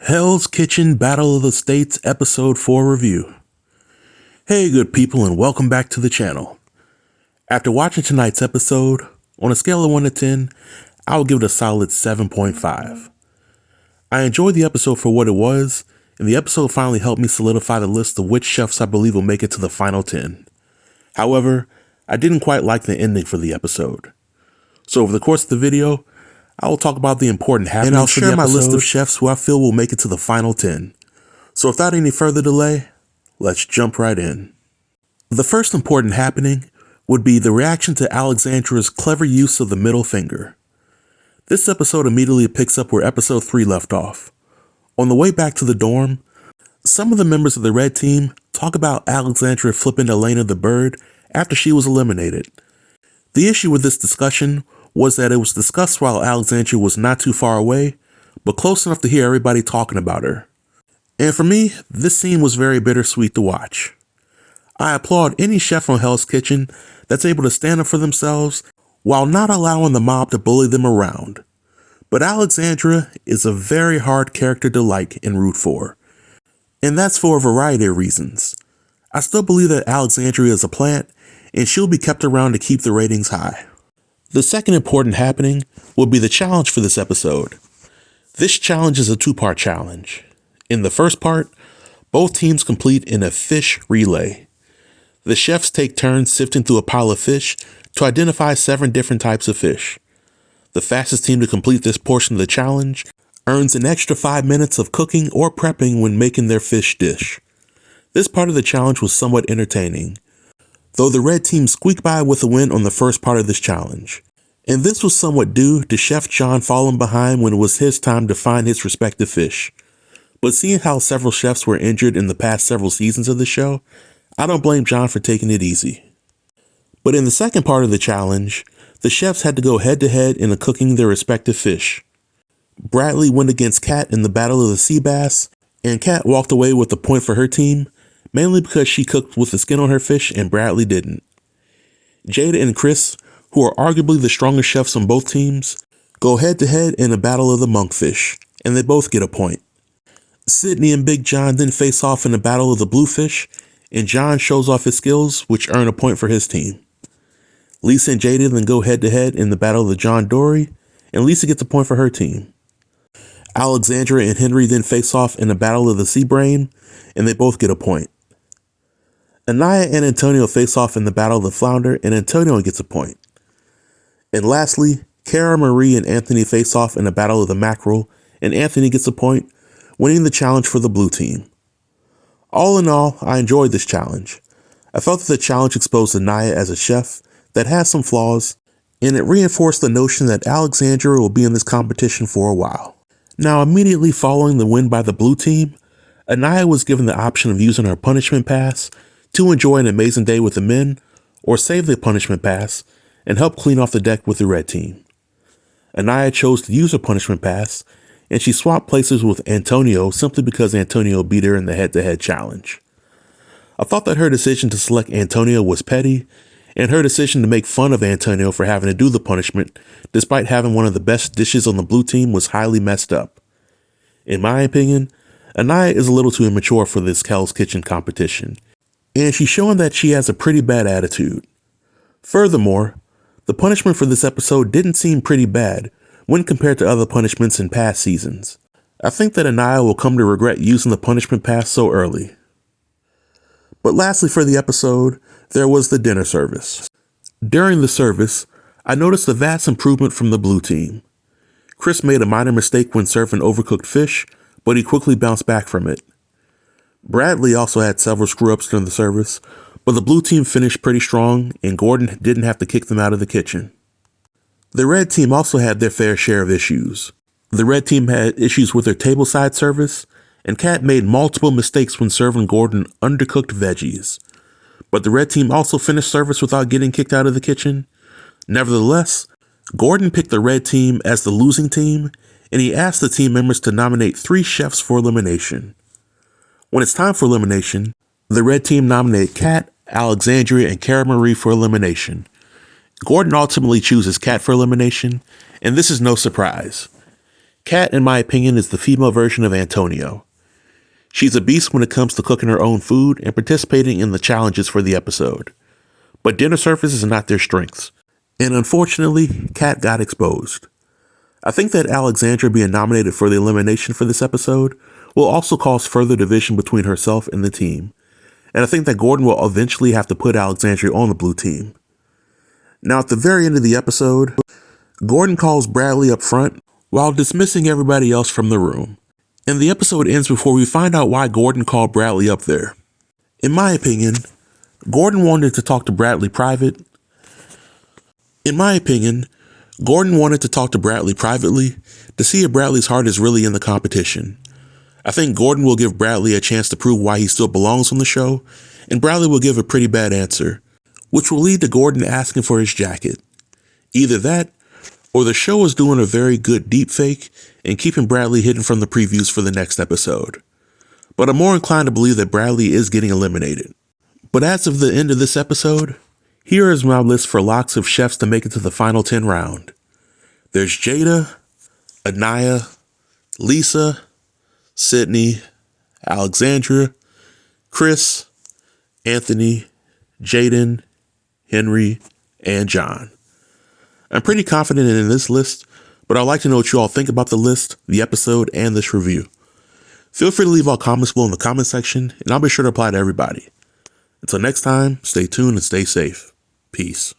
Hell's Kitchen Battle of the States Episode 4 Review. Hey good people, and welcome back to the channel. After watching tonight's episode, on a scale of 1 to 10, I will give it a solid 7.5. I enjoyed the episode for what it was, and the episode finally helped me solidify the list of which chefs I believe will make it to the final 10. However, I didn't quite like the ending for the episode. So over the course of the video, I will talk about the important happenings, and I'll share my list of chefs who I feel will make it to the final 10. So without any further delay, let's jump right in. The first important happening would be the reaction to Alexandra's clever use of the middle finger. This episode immediately picks up where episode 3 left off. On the way back to the dorm, some of the members of the red team talk about Alexandra flipping Elena the bird after she was eliminated. The issue with this discussion was that it was discussed while Alexandra was not too far away, but close enough to hear everybody talking about her. And for me, this scene was very bittersweet to watch. I applaud any chef on Hell's Kitchen that's able to stand up for themselves while not allowing the mob to bully them around. But Alexandra is a very hard character to like and root for. And that's for a variety of reasons. I still believe that Alexandra is a plant, and she'll be kept around to keep the ratings high. The second important happening will be the challenge for this episode. This challenge is a two-part challenge. In the first part, both teams complete in a fish relay. The chefs take turns sifting through a pile of fish to identify 7 different types of fish. The fastest team to complete this portion of the challenge earns an extra 5 minutes of cooking or prepping when making their fish dish. This part of the challenge was somewhat entertaining, though the red team squeaked by with a win on the first part of this challenge. And this was somewhat due to Chef John falling behind when it was his time to find his respective fish. But seeing how several chefs were injured in the past several seasons of the show, I don't blame John for taking it easy. But in the second part of the challenge, the chefs had to go head to head in cooking their respective fish. Bradley went against Kat in the Battle of the Sea Bass, and Kat walked away with a point for her team, mainly because she cooked with the skin on her fish and Bradley didn't. Jada and Chris, who are arguably the strongest chefs on both teams, go head to head in a battle of the monkfish, and they both get a point. Sydney and Big John then face off in a battle of the bluefish, and John shows off his skills, which earn a point for his team. Lisa and Jada then go head to head in the battle of the John Dory, and Lisa gets a point for her team. Alexandra and Henry then face off in a battle of the sea brain, and they both get a point. Anaya and Antonio face off in the battle of the flounder, and Antonio gets a point. And lastly, Cara Marie and Anthony face off in a battle of the mackerel, and Anthony gets a point, winning the challenge for the blue team. All in all, I enjoyed this challenge. I felt that the challenge exposed Anaya as a chef that has some flaws, and it reinforced the notion that Alexandra will be in this competition for a while. Now, immediately following the win by the blue team, Anaya was given the option of using her punishment pass to enjoy an amazing day with the men, or save the punishment pass and help clean off the deck with the red team. Anaya chose to use her punishment pass, and she swapped places with Antonio simply because Antonio beat her in the head-to-head challenge. I thought that her decision to select Antonio was petty, and her decision to make fun of Antonio for having to do the punishment despite having one of the best dishes on the blue team was highly messed up. In my opinion, Anaya is a little too immature for this Hell's Kitchen competition, and she's showing that she has a pretty bad attitude. Furthermore, the punishment for this episode didn't seem pretty bad when compared to other punishments in past seasons. I think that Anaya will come to regret using the punishment pass so early. But lastly for the episode, there was the dinner service. During the service, I noticed a vast improvement from the blue team. Chris made a minor mistake when serving overcooked fish, but he quickly bounced back from it. Bradley also had several screw-ups during the service, but the blue team finished pretty strong, and Gordon didn't have to kick them out of the kitchen. The red team also had their fair share of issues. The red team had issues with their tableside service, and Kat made multiple mistakes when serving Gordon undercooked veggies. But the red team also finished service without getting kicked out of the kitchen. Nevertheless, Gordon picked the red team as the losing team, and he asked the team members to nominate 3 chefs for elimination. When it's time for elimination, the red team nominated Kat, Alexandria, and Cara Marie for elimination. Gordon ultimately chooses Kat for elimination, and this is no surprise. Kat, in my opinion, is the female version of Antonio. She's a beast when it comes to cooking her own food and participating in the challenges for the episode. But dinner services are not their strengths. And unfortunately, Kat got exposed. I think that Alexandra being nominated for the elimination for this episode will also cause further division between herself and the team. And I think that Gordon will eventually have to put Alexandria on the blue team. Now at the very end of the episode, Gordon calls Bradley up front while dismissing everybody else from the room. And the episode ends before we find out why Gordon called Bradley up there. In my opinion, Gordon wanted to talk to Bradley privately to see if Bradley's heart is really in the competition. I think Gordon will give Bradley a chance to prove why he still belongs on the show, and Bradley will give a pretty bad answer, which will lead to Gordon asking for his jacket. Either that, or the show is doing a very good deep fake and keeping Bradley hidden from the previews for the next episode. But I'm more inclined to believe that Bradley is getting eliminated. But as of the end of this episode, here is my list for locks of chefs to make it to the final 10 round. There's Jada, Anaya, Lisa, Sydney, Alexandra, Chris, Anthony, Jaden, Henry, and John. I'm pretty confident in this list, but I'd like to know what you all think about the list, the episode, and this review. Feel free to leave all comments below in the comment section, and I'll be sure to reply to everybody. Until next time, stay tuned and stay safe. Peace.